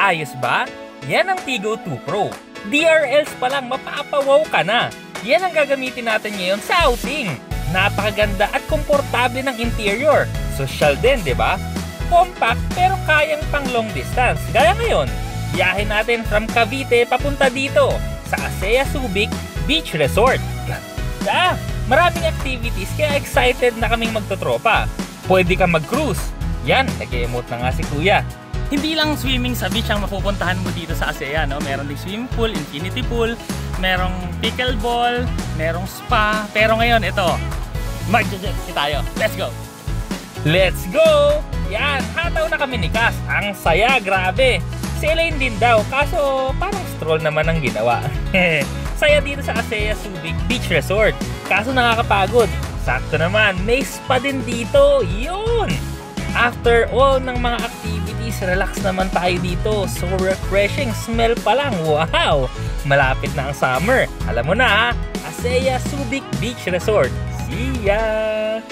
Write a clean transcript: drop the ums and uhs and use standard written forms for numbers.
Ayos ba? Yan ang Tigo 2 Pro. DRLs pa lang mapapawaw ka na. Yan ang gagamitin natin ngayon sa outing. Napakaganda at komportable ng interior. Social din, di ba? Compact pero kayang pang long distance. Gaya ngayon, biyahe natin from Cavite papunta dito sa Asea Subic Beach Resort. Ganda! Maraming activities kaya excited na kaming magtotropa. Pwede ka mag-cruise. Yan, nag-emote na nga si Kuya. Hindi lang swimming sa beach ang mapupuntahan mo dito sa Asea, no? Meron ding swimming pool, infinity pool, merong pickleball, merong spa. Pero ngayon, ito, mag-jet ski tayo. Let's go! Let's go! Yan, hataw na kami ni Cass. Ang saya, grabe. Si Elaine din daw, kaso parang stroll naman ang ginawa. Saya dito sa Asea Subic Beach Resort. Kaso nakakapagod. Sakto naman, may spa din dito. Yun! After all ng mga activities, relax naman tayo dito. So refreshing smell pa lang. Wow! Malapit na ang summer. Alam mo na ha, Asea Subic Beach Resort. See ya!